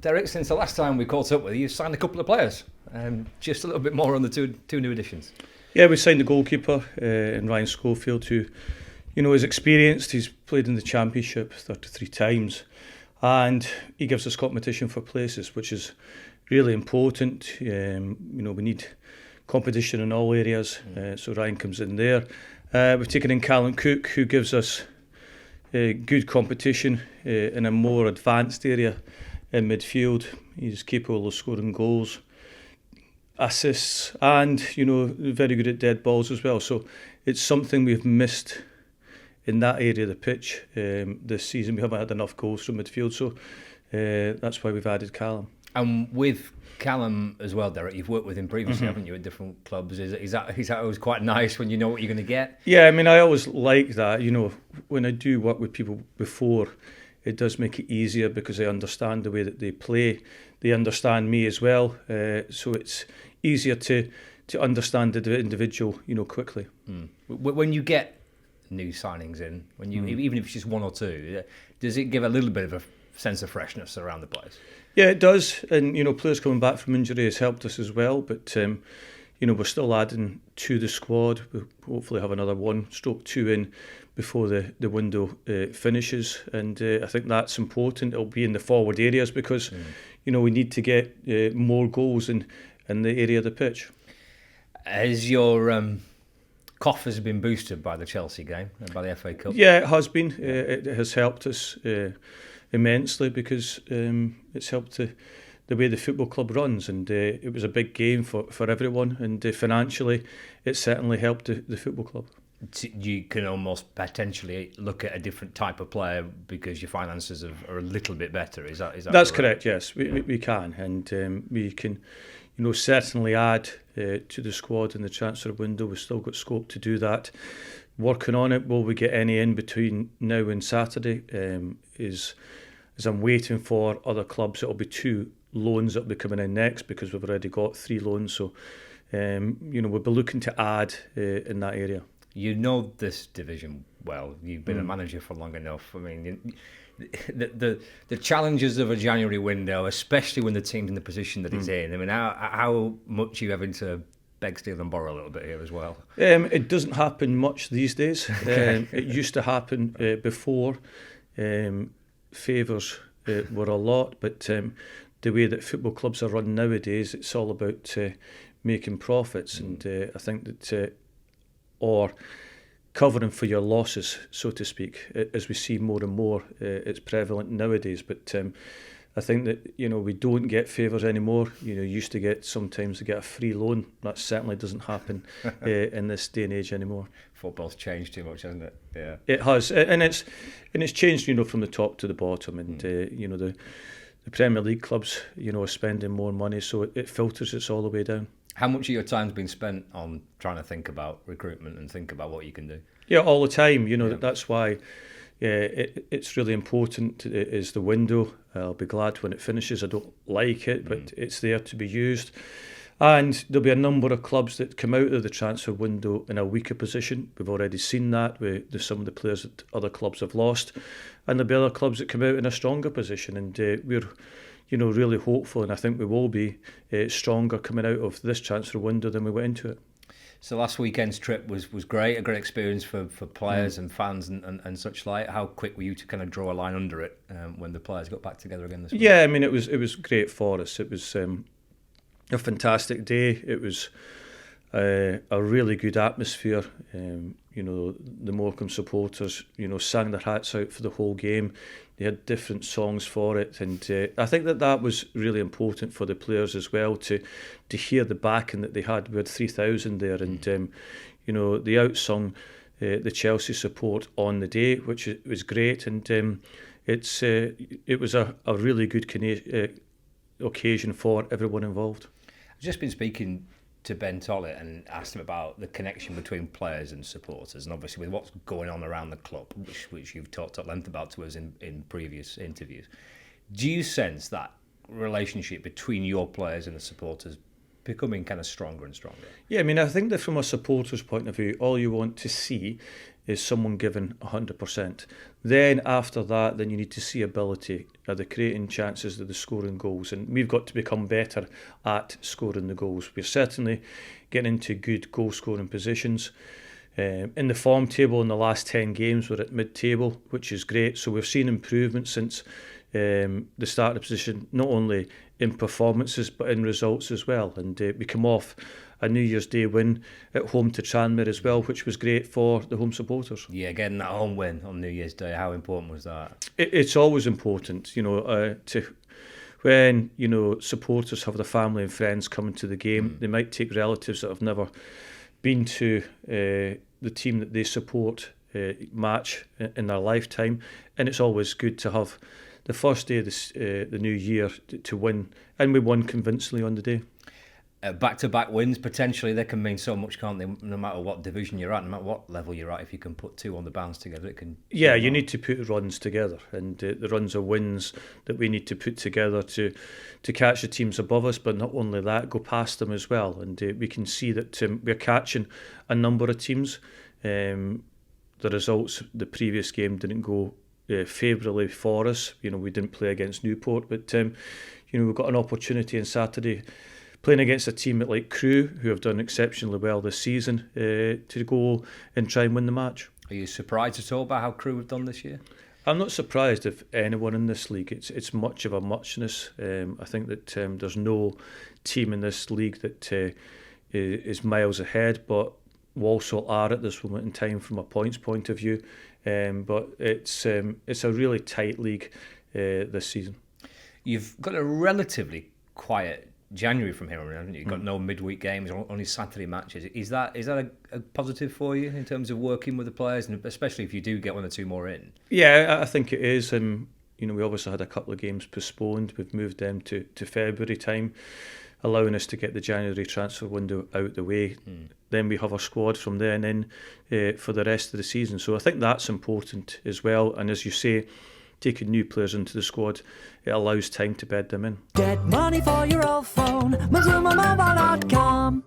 Derek, since the last time we caught up with you, you've signed a couple of players. Just a little bit more on the two new additions. Yeah, we signed the goalkeeper in Ryan Schofield, who, is experienced. He's played in the Championship 33 times, and he gives us competition for places, which is really important. We need competition in all areas, so Ryan comes in there. We've taken in Callum Cook, who gives us good competition in a more advanced area in midfield. He's capable of scoring goals, assists, and very good at dead balls as well. So it's something we've missed in that area of the pitch this season. We haven't had enough goals from midfield, so that's why we've added Callum. And with Callum as well, Derek, you've worked with him previously, haven't you, at different clubs? Is that always quite nice when you know what you're going to get? Yeah, I mean, I always like that. When I do work with people before, it does make it easier because I understand the way that they play. They understand me as well, so it's easier to understand the individual, quickly. When you get new signings in, even if it's just one or two, does it give a little bit of a sense of freshness around the place? Yeah, it does, and players coming back from injury has helped us as well. But we're still adding to the squad. We'll hopefully have another 1/2 in before the window finishes, and I think that's important. It'll be in the forward areas because we need to get more goals in the area of the pitch. Has your coffers been boosted by the Chelsea game and by the FA Cup? Yeah, it has been. It has helped us immensely because it's helped the way the football club runs, and it was a big game for everyone, and financially it certainly helped the football club. You can almost potentially look at a different type of player because your finances are a little bit better. Is that That's correct? Yes, we can, and we can certainly add to the squad in the transfer window. We've still got scope to do that. Working on it. Will we get any in between now and Saturday? Is I'm waiting for other clubs. It'll be 2 loans that'll be coming in next because we've already got 3 loans. So we'll be looking to add in that area. You know this division well. You've been a manager for long enough. I mean, the challenges of a January window, especially when the team's in the position that it's in. I mean, how much are you having to beg, steal and borrow a little bit here as well? It doesn't happen much these days. It used to happen before. Favours were a lot, but the way that football clubs are run nowadays, it's all about making profits, and I think that or covering for your losses, so to speak, as we see more and more. It's prevalent nowadays, but I think that we don't get favours anymore. Used to get sometimes to get a free loan. That certainly doesn't happen in this day and age anymore. Football's changed too much, hasn't it? Yeah, it has, and it's changed. From the top to the bottom, and the Premier League clubs are spending more money, so it filters it all the way down. How much of your time's been spent on trying to think about recruitment and think about what you can do? Yeah, all the time. That's why. It's really important. Is the window. I'll be glad when it finishes. I don't like it, but it's there to be used. And there'll be a number of clubs that come out of the transfer window in a weaker position. We've already seen that with some of the players that other clubs have lost, and there'll be other clubs that come out in a stronger position. And we're, really hopeful, and I think we will be stronger coming out of this transfer window than we went into it. So last weekend's trip was great, a great experience for players and fans and such like. How quick were you to kind of draw a line under it when the players got back together again this week? Yeah, I mean, it was great for us. It was a fantastic day. It was a really good atmosphere. The Morecambe supporters, sang their hats out for the whole game. They had different songs for it, and I think that was really important for the players as well to hear the backing that they had. We had 3,000 there, and they outsung the Chelsea support on the day, which was great, and it was a really good occasion for everyone involved. I've just been speaking to Ben Tollett and asked him about the connection between players and supporters, and obviously with what's going on around the club, which you've talked at length about to us in previous interviews. Do you sense that relationship between your players and the supporters becoming kind of stronger and stronger. Yeah, I mean, I think that from a supporter's point of view, all you want to see is someone giving 100%. Then after that, then you need to see ability. Are they creating chances? Are they scoring goals? And we've got to become better at scoring the goals. We're certainly getting into good goal-scoring positions. In the form table in the last 10 games, we're at mid-table, which is great. So we've seen improvement since the start of the position, not only in performances but in results as well. And we come off a New Year's Day win at home to Tranmere as well, which was great for the home supporters. Yeah, getting that home win on New Year's Day, how important was that? It's always important, when supporters have their family and friends coming to the game. They might take relatives that have never been to the team that they support match in their lifetime, and it's always good to have the first day of the new year to win, and we won convincingly on the day. Back-to-back wins, potentially, they can mean so much, can't they? No matter what division you're at, no matter what level you're at, if you can put two on the bounce together, it can... Yeah, you need to put runs together, and the runs are wins that we need to put together to catch the teams above us, but not only that, go past them as well. And we can see that we're catching a number of teams. The results the previous game didn't go favourably for us. We didn't play against Newport, but we've got an opportunity on Saturday playing against a team like Crewe, who have done exceptionally well this season, to go and try and win the match. Are you surprised at all about how Crewe have done this year? I'm not surprised if anyone in this league. It's much of a muchness. I think that there's no team in this league that is miles ahead, but Walsall are at this moment in time from a points point of view. But it's a really tight league this season. You've got a relatively quiet January from here on, haven't you? You've got no midweek games, only Saturday matches. Is that a positive for you in terms of working with the players, and especially if you do get one or two more in? Yeah, I think it is. We obviously had a couple of games postponed. We've moved them to February time, allowing us to get the January transfer window out the way. Then we have our squad from then in for the rest of the season. So I think that's important as well. And as you say, taking new players into the squad, it allows time to bed them in. Get money for your old phone, MazumaMobile.com.